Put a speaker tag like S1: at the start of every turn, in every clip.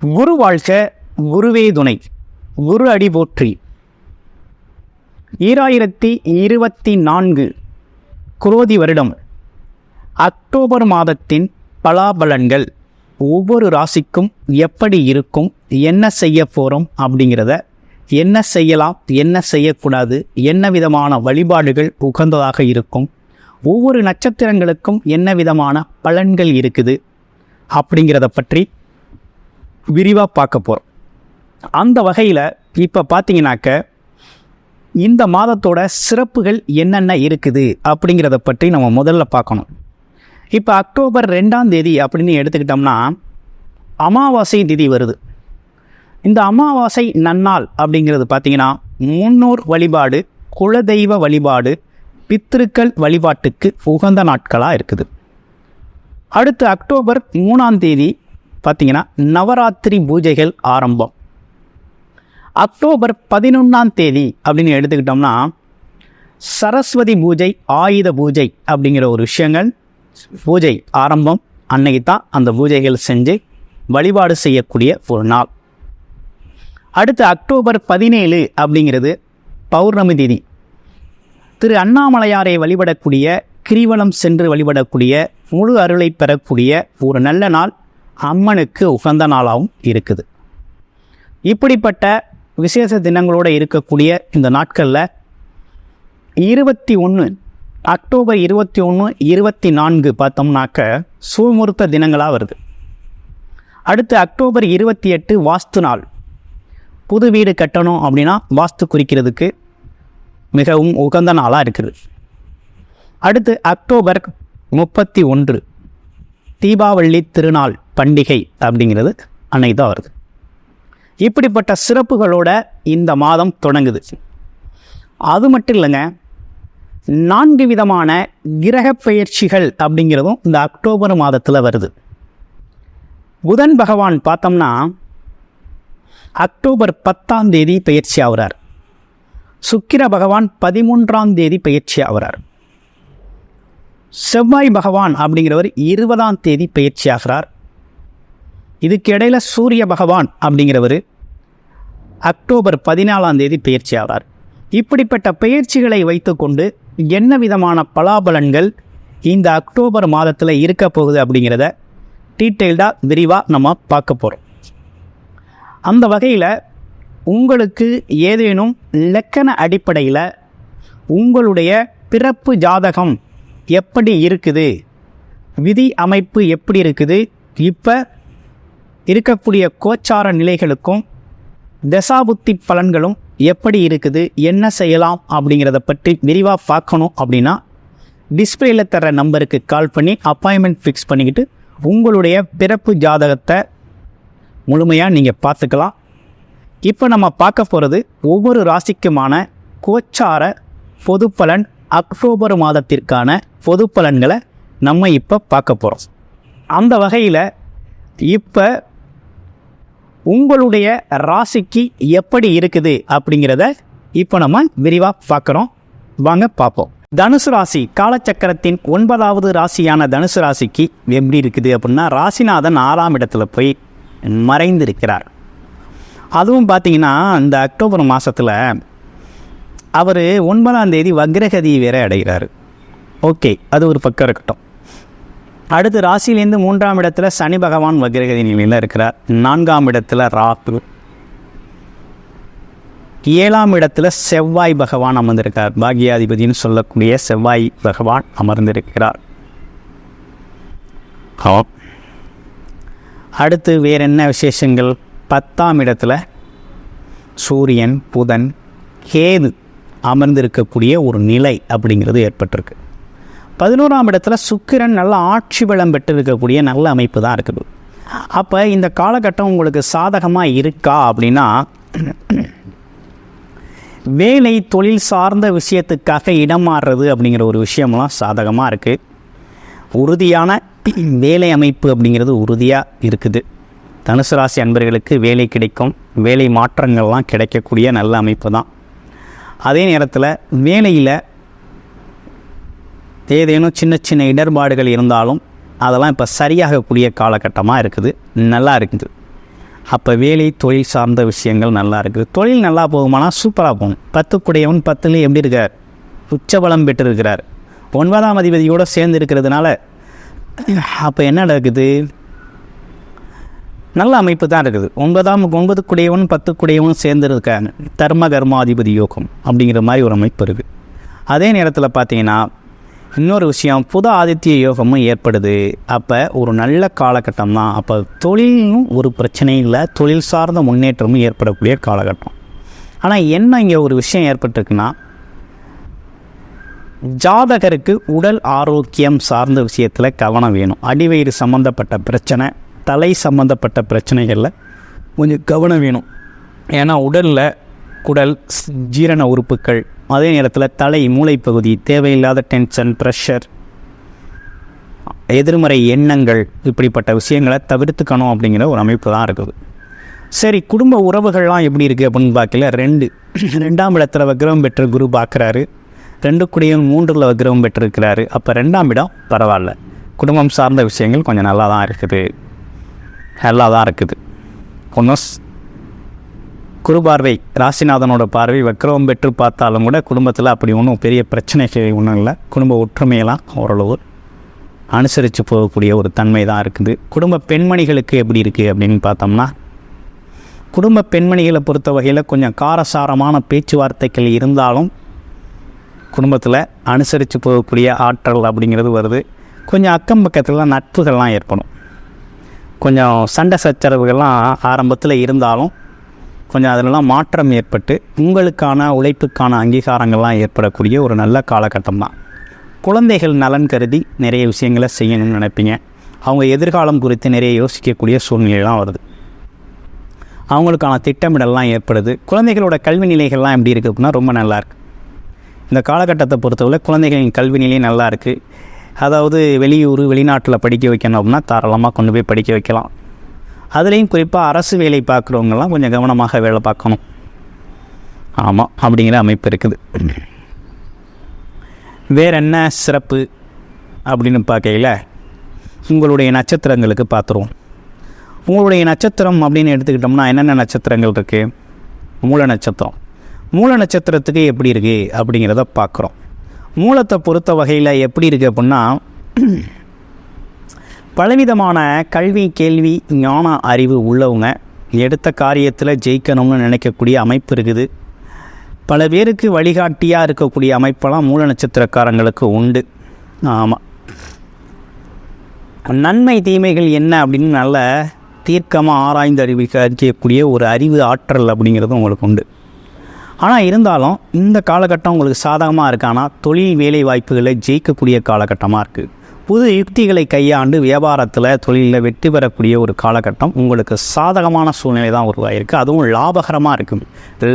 S1: குரு வாழ்க, குருவே துணை, குரு அடி போற்றி. 2024 குரோதி வருடம் அக்டோபர் மாதத்தின் பலாபலன்கள் ஒவ்வொரு ராசிக்கும் எப்படி இருக்கும், என்ன செய்ய போகிறோம் அப்படிங்கிறத, என்ன செய்யலாம், என்ன செய்யக்கூடாது, என்ன விதமான வழிபாடுகள் உகந்ததாக இருக்கும், ஒவ்வொரு நட்சத்திரங்களுக்கும் என்ன விதமான பலன்கள் இருக்குது அப்படிங்கிறத பற்றி விரிவாக பார்க்க போகிறோம். அந்த வகையில் இப்போ பார்த்தீங்கன்னாக்க இந்த மாதத்தோட சிறப்புகள் என்னென்ன இருக்குது அப்படிங்கிறத பற்றி நம்ம முதல்ல பார்க்கணும். இப்போ அக்டோபர் 2ஆம் தேதி அப்படின்னு எடுத்துக்கிட்டோம்னா அமாவாசை திதி வருது. இந்த அமாவாசை நன்னாள் அப்படிங்கிறது பார்த்திங்கன்னா முன்னோர் வழிபாடு, குலதெய்வ வழிபாடு, பித்திருக்கள் வழிபாட்டுக்கு உகந்த நாட்களாக இருக்குது. அடுத்து அக்டோபர் 3ஆம் தேதி பார்த்திங்கன்னா நவராத்திரி பூஜைகள் ஆரம்பம். அக்டோபர் 11ஆம் தேதி அப்படின்னு எடுத்துக்கிட்டோம்னா சரஸ்வதி பூஜை, ஆயுத பூஜை அப்படிங்கிற ஒரு விஷயங்கள் பூஜை ஆரம்பம். அன்னைக்கு தான் அந்த பூஜைகள் செஞ்சு வழிபாடு செய்யக்கூடிய ஒரு நாள். அடுத்து அக்டோபர் 17 அப்படிங்கிறது பௌர்ணமி திதி. திரு அண்ணாமலையாரை வழிபடக்கூடிய, கிரிவலம் சென்று வழிபடக்கூடிய, முழு அருளை பெறக்கூடிய ஒரு நல்ல நாள், அம்மனுக்கு உகந்த நாளாகவும் இருக்குது. இப்படிப்பட்ட விசேஷ தினங்களோடு இருக்கக்கூடிய இந்த நாட்களில் 21 அக்டோபர் 21, 24 பார்த்தோம்னாக்க சுமுகூர்த்த தினங்களாக வருது. அடுத்து அக்டோபர் 28 வாஸ்து நாள். புது வீடு கட்டணும் அப்படின்னா வாஸ்து குறிக்கிறதுக்கு மிகவும் உகந்த நாளாக இருக்குது. அடுத்து அக்டோபர் 31 தீபாவளி திருநாள் பண்டிகை அப்படிங்கிறது அன்னைக்கு தான் வருது. இப்படிப்பட்ட சிறப்புகளோட இந்த மாதம் தொடங்குது. அது மட்டும் இல்லைங்க, 4 விதமான கிரக பெயர்ச்சிகள் அப்படிங்கிறதும் இந்த அக்டோபர் மாதத்தில் வருது. புதன் பகவான் பார்த்தோம்னா அக்டோபர் 10ஆம் தேதி பெயர்ச்சி ஆகிறார். சுக்கிர பகவான் 13ஆம் தேதி பெயர்ச்சி ஆகிறார். செவ்வாய் பகவான் அப்படிங்கிறவர் 20ஆம் தேதி பெயர்ச்சி ஆகிறார். இதுக்கு இடையில சூரிய பகவான் அப்படிங்கிறவர் அக்டோபர் 14ஆம் தேதி பெயர்ச்சி ஆகிறார். இப்படிப்பட்ட பெயர்ச்சிகளை வைத்துக்கொண்டு என்ன விதமான பலாபலன்கள் இந்த அக்டோபர் மாதத்தில் இருக்க போகுது அப்படிங்கிறத டீட்டெயில்டாக விரிவாக நம்ம பார்க்க போகிறோம். அந்த வகையில் உங்களுக்கு ஏதேனும் இலக்கண அடிப்படையில் உங்களுடைய பிறப்பு ஜாதகம் எப்படி இருக்குது, விதி அமைப்பு எப்படி இருக்குது, இப்போ இருக்கக்கூடிய கோச்சார நிலைகளுக்கும் தசாபுத்தி பலன்களும் எப்படி இருக்குது, என்ன செய்யலாம் அப்படிங்கிறத பற்றி விரிவாக பார்க்கணும் அப்படின்னா டிஸ்பிளேயில் தர நம்பருக்கு கால் பண்ணி அப்பாயின்மெண்ட் ஃபிக்ஸ் பண்ணிக்கிட்டு உங்களுடைய பிறப்பு ஜாதகத்தை முழுமையாக நீங்கள் பார்த்துக்கலாம். இப்போ நம்ம பார்க்க போகிறது ஒவ்வொரு ராசிக்குமான கோச்சார பொது பலன், அக்டோபர் மாதத்திற்கான பொது பலன்களை நம்ம இப்போ பார்க்க போகிறோம். அந்த வகையில் இப்போ உங்களுடைய ராசிக்கு எப்படி இருக்குது அப்படிங்கிறத இப்போ நம்ம விரிவாக பார்க்குறோம். வாங்க பார்ப்போம். தனுசு ராசி காலச்சக்கரத்தின் 9வது ராசியான தனுசு ராசிக்கு எப்படி இருக்குது அப்படின்னா ராசிநாதன் 6ஆம் இடத்துல போய் மறைந்திருக்கிறார். அதுவும் பார்த்திங்கன்னா இந்த அக்டோபர் மாதத்தில் அவர் 9ஆம் தேதி வக்ரகதி வேற அடைகிறார். ஓகே, அது ஒரு பக்கம் இருக்கட்டும். அடுத்து ராசியிலேருந்து 3ஆம் இடத்துல சனி பகவான் வக்ரகதி நிலையில் இருக்கிறார். 4ஆம் இடத்துல ராகு, 7ஆம் இடத்துல செவ்வாய் பகவான் அமர்ந்திருக்கிறார். பாக்யாதிபதினு சொல்லக்கூடிய செவ்வாய் பகவான் அமர்ந்திருக்கிறார். அடுத்து வேற என்ன விசேஷங்கள்? 10ஆம் இடத்துல சூரியன், புதன், கேது அமர்ந்திருக்கக்கூடிய ஒரு நிலை அப்படிங்கிறது ஏற்பட்டிருக்கு. 11ஆம் இடத்துல சுக்கிரன் நல்ல ஆட்சி பலம் பெற்றிருக்கக்கூடிய நல்ல அமைப்பு தான் இருக்குது. அப்போ இந்த காலகட்டம் உங்களுக்கு சாதகமாக இருக்கா அப்படின்னா வேலை தொழில் சார்ந்த விஷயத்துக்காக இடம் மாறுறது அப்படிங்கிற ஒரு விஷயம்லாம் சாதகமாக இருக்குது. உறுதியான வேலை அமைப்பு அப்படிங்கிறது உறுதியாக இருக்குது. தனுசு ராசி அன்பர்களுக்கு வேலை கிடைக்கும், வேலை மாற்றங்கள்லாம் கிடைக்கக்கூடிய நல்ல அமைப்பு தான். அதே நேரத்தில் வேலையில் ஏதேனும் சின்ன சின்ன இடர்பாடுகள் இருந்தாலும் அதெல்லாம் இப்போ சரியாகக்கூடிய காலகட்டமாக இருக்குது, நல்லா இருக்குது. அப்போ வேலை தொழில் சார்ந்த விஷயங்கள் நல்லா இருக்குது. தொழில் நல்லா போகுமானா சூப்பராக போகும். 10 10 எப்படி இருக்கார்? உச்சபலம் பெற்றிருக்கிறார். 9ஆம் அதிபதியோடு சேர்ந்து இருக்கிறதுனால அப்போ என்ன நடக்குது? நல்ல அமைப்பு தான் இருக்குது. 9 10 சேர்ந்து இருக்காங்க. தர்ம கர்மாதிபதி யோகம் அப்படிங்கிற மாதிரி ஒரு அமைப்பு இருக்குது. அதே நேரத்தில் பார்த்தீங்கன்னா இன்னொரு விஷயம், புத ஆதித்ய யோகமும் ஏற்படுது. அப்போ ஒரு நல்ல காலகட்டம் தான். அப்போ தொழிலும் ஒரு பிரச்சனையும் இல்லை, தொழில் சார்ந்த முன்னேற்றமும் ஏற்படக்கூடிய காலகட்டம். ஆனால் என்ன இங்கே ஒரு விஷயம் ஏற்பட்டிருக்குன்னா, ஜாதகருக்கு உடல் ஆரோக்கியம் சார்ந்த விஷயத்தில் கவனம் வேணும். அடிவயிறு சம்மந்தப்பட்ட பிரச்சனை, தலை சம்மந்தப்பட்ட பிரச்சனைகளில் கொஞ்சம் கவனம் வேணும். ஏன்னா உடலில் குடல், ஜீரண உறுப்புகள், அதே நேரத்தில் தலை, மூளைப்பகுதி, தேவையில்லாத டென்ஷன், ப்ரெஷர், எதிர்மறை எண்ணங்கள், இப்படிப்பட்ட விஷயங்களை தவிர்த்துக்கணும் அப்படிங்கிற ஒரு அமைப்பு தான் இருக்குது. சரி, குடும்ப உறவுகள்லாம் எப்படி இருக்குது அப்படின்னு பார்க்கல. 2ஆம் இடத்துல வக்ரம் பெற்ற குரு பார்க்குறாரு. 2 வக்ரம் பெற்றிருக்கிறாரு. அப்போ 2ஆம் இடம் பரவாயில்ல, குடும்பம் சார்ந்த விஷயங்கள் கொஞ்சம் நல்லா தான் இருக்குது. ஒன்றும் குரு பார்வை, ராசிநாதனோட பார்வை வக்ரம் பெற்று பார்த்தாலும் கூட குடும்பத்தில் அப்படி ஒன்றும் பெரிய பிரச்சனைகள் ஒன்றும் இல்லை. குடும்ப ஒற்றுமையெல்லாம் ஓரளவு அனுசரித்து போகக்கூடிய ஒரு தன்மை தான் இருக்குது. குடும்ப பெண்மணிகளுக்கு எப்படி இருக்குது அப்படின்னு பார்த்தோம்னா, குடும்ப பெண்மணிகளை பொறுத்த வகையில் கொஞ்சம் காரசாரமான பேச்சுவார்த்தைகள் இருந்தாலும் குடும்பத்தில் அனுசரித்து போகக்கூடிய ஆற்றல் அப்படிங்கிறது வருது. கொஞ்சம் அக்கம் பக்கத்தில் நட்புகள்லாம் ஏற்படும். கொஞ்சம் சண்டை சச்சரவுகள்லாம் ஆரம்பத்தில் இருந்தாலும் கொஞ்சம் அதிலெல்லாம் மாற்றம் ஏற்பட்டு உங்களுக்கான உழைப்புக்கான அங்கீகாரங்கள்லாம் ஏற்படக்கூடிய ஒரு நல்ல காலகட்டம் தான். குழந்தைகள் நலன் கருதி நிறைய விஷயங்களை செய்யணும்னு நினைப்பீங்க. அவங்க எதிர்காலம் குறித்து நிறைய யோசிக்கக்கூடிய சூழ்நிலைலாம் வருது. அவங்களுக்கான திட்டமிடல்லாம் ஏற்படுது. குழந்தைகளோட கல்வி நிலைகள்லாம் எப்படி இருக்குது அப்படின்னா ரொம்ப நல்லாயிருக்கு. இந்த காலகட்டத்தை பொறுத்தவரை குழந்தைகளின் கல்வி நிலை நல்லா இருக்குது. அதாவது வெளிநாட்டில் படிக்க வைக்கணும் அப்படின்னா தாராளமாக கொண்டு போய் படிக்க வைக்கலாம். அதுலேயும் குறிப்பாக அரசு வேலை பார்க்குறவங்கலாம் கொஞ்சம் கவனமாக வேலை பார்க்கணும். ஆமாம், அப்படிங்கிற அமைப்பு இருக்குது. வேறு என்ன சிறப்பு அப்படின்னு பார்க்கையில் உங்களுடைய நட்சத்திரங்களுக்கு பார்த்துருவோம். உங்களுடைய நட்சத்திரம் அப்படின்னு எடுத்துக்கிட்டோம்னா என்னென்ன நட்சத்திரங்கள் இருக்குது? மூல நட்சத்திரத்துக்கு எப்படி இருக்குது அப்படிங்கிறத பார்க்குறோம். மூலத்தை பொறுத்த வகையில் எப்படி இருக்குது அப்படின்னா, பலவிதமான கல்வி, கேள்வி, ஞான அறிவு உள்ளவங்க எடுத்த காரியத்தில் ஜெயிக்கணும்னு நினைக்கக்கூடிய அமைப்பு இருக்குது. பல பேருக்கு வழிகாட்டியாக இருக்கக்கூடிய அமைப்பெல்லாம் மூல நட்சத்திரக்காரங்களுக்கு உண்டு. ஆமாம், நன்மை தீமைகள் என்ன அப்படின்னு நல்ல தீர்க்கமாக ஆராய்ந்து அறிவிக்கக்கூடிய ஒரு அறிவு ஆற்றல் அப்படிங்கிறது உங்களுக்கு உண்டு. ஆனால் இருந்தாலும் இந்த காலகட்டம் உங்களுக்கு சாதகமாக இருக்கானா, தொழில் வேலை வாய்ப்புகளை ஜெயிக்கக்கூடிய காலகட்டமாக இருக்குது. புது யுக்திகளை கையாண்டு வியாபாரத்தில், தொழிலில் வெற்றி பெறக்கூடிய ஒரு காலகட்டம் உங்களுக்கு சாதகமான சூழ்நிலை தான் உருவாகிருக்கு. அதுவும் லாபகரமாக இருக்கும்.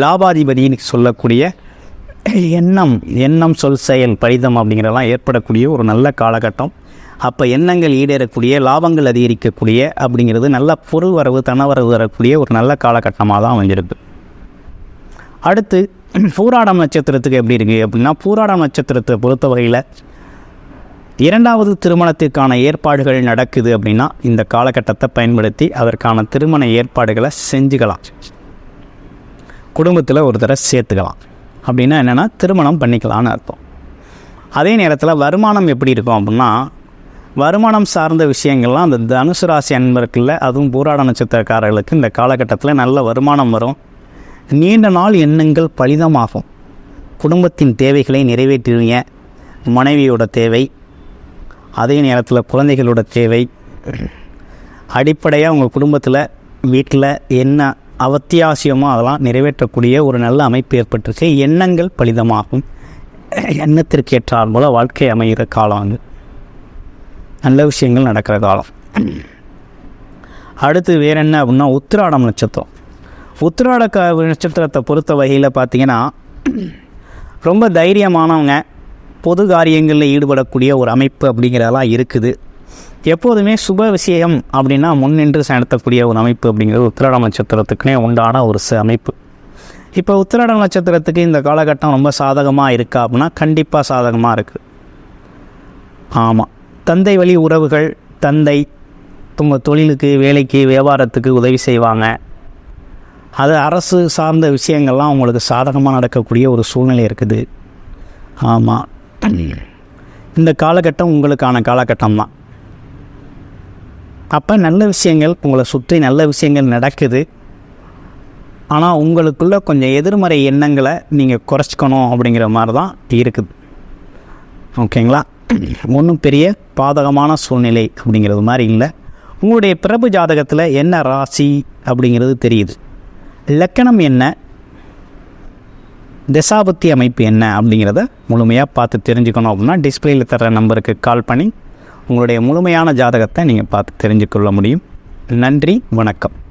S1: லாபாதிபதினு சொல்லக்கூடிய எண்ணம் சொல் செயல் பரிதம் அப்படிங்கிறதெல்லாம் ஏற்படக்கூடிய ஒரு நல்ல காலகட்டம். அப்போ எண்ணங்கள் ஈடேறக்கூடிய, லாபங்கள் அதிகரிக்கக்கூடிய அப்படிங்கிறது நல்ல பொருள் வரவு, தனவரவு வரக்கூடிய ஒரு நல்ல காலகட்டமாக தான் அமைஞ்சிருக்கு. அடுத்து பூராடம் நட்சத்திரத்துக்கு எப்படி இருக்குது அப்படின்னா, பூராடம் நட்சத்திரத்தை பொறுத்த வகையில் 2வது திருமணத்திற்கான ஏற்பாடுகள் நடக்குது அப்படின்னா இந்த காலகட்டத்தை பயன்படுத்தி அதற்கான திருமண ஏற்பாடுகளை செஞ்சுக்கலாம். குடும்பத்தில் ஒரு தடவை சேர்த்துக்கலாம். அப்படின்னா என்னென்னா திருமணம் பண்ணிக்கலான்னு அர்த்தம். அதே நேரத்தில் வருமானம் எப்படி இருக்கும் அப்படின்னா, வருமானம் சார்ந்த விஷயங்கள்லாம் அந்த தனுசு ராசி அன்பர்களில், அதுவும் பூராட நட்சத்திரக்காரர்களுக்கு இந்த காலகட்டத்தில் நல்ல வருமானம் வரும். நீண்ட நாள் எண்ணங்கள் பலிதமாகும். குடும்பத்தின் தேவைகளை நிறைவேற்றுவீங்க. மனைவியோட தேவை, அதே நேரத்தில் குழந்தைகளோட தேவை, அடிப்படையாக உங்கள் குடும்பத்தில் வீட்டில் என்ன அத்தியாவசியமோ அதெல்லாம் நிறைவேற்றக்கூடிய ஒரு நல்ல அமைப்பு ஏற்பட்டிருக்கு. எண்ணங்கள் பலிதமாகும். எண்ணத்திற்கு ஏற்றால் போல் வாழ்க்கை அமைகிற காலம் வந்து நல்ல விஷயங்கள் நடக்கிற காலம். அடுத்து வேறு என்ன அப்படின்னா, உத்திராடம் நட்சத்திரம். உத்திராட நட்சத்திரத்தை பொறுத்த வகையில் பார்த்திங்கன்னா ரொம்ப தைரியமானவங்க, பொது காரியங்களில் ஈடுபடக்கூடிய ஒரு அமைப்பு அப்படிங்கிறதெல்லாம் இருக்குது. எப்போதுமே சுப விஷயம் அப்படின்னா முன்னின்று நடத்தக்கூடிய ஒரு அமைப்பு அப்படிங்கிறது உத்திராட நட்சத்திரத்துக்குனே உண்டான ஒரு அமைப்பு. இப்போ உத்திராட நட்சத்திரத்துக்கு இந்த காலகட்டம் ரொம்ப சாதகமாக இருக்கா அப்படின்னா கண்டிப்பாக சாதகமாக இருக்குது. ஆமாம், தந்தை வழி உறவுகள், தந்தை, உங்கள் தொழிலுக்கு, வேலைக்கு, வியாபாரத்துக்கு உதவி செய்வாங்க. அது அரசு சார்ந்த விஷயங்கள்லாம் உங்களுக்கு சாதகமாக நடக்கக்கூடிய ஒரு சூழ்நிலை இருக்குது. ஆமாம், இந்த காலகட்டம் உங்களுக்கான காலகட்டம் தான். அப்போ நல்ல விஷயங்கள் உங்களை சுற்றி நல்ல விஷயங்கள் நடக்குது. ஆனால் உங்களுக்குள்ள கொஞ்சம் எதிர்மறை எண்ணங்களை நீங்கள் குறைச்சிக்கணும் அப்படிங்கிற மாதிரி தான் இருக்குது. ஓகேங்களா? ஒன்றும் பெரிய பாதகமான சூழ்நிலை அப்படிங்கிறது மாதிரி இல்லை. உங்களுடைய பிறப்பு ஜாதகத்தில் என்ன ராசி அப்படிங்கிறது தெரியுது. லக்கணம் என்ன, தசாபத்தி அமைப்பு என்ன அப்படிங்கிறத முழுமையாக பார்த்து தெரிஞ்சுக்கணும் அப்படின்னா டிஸ்பிளேயில் தர நம்பருக்கு கால் பண்ணி உங்களுடைய முழுமையான ஜாதகத்தை நீங்கள் பார்த்து தெரிஞ்சுக்கொள்ள முடியும். நன்றி, வணக்கம்.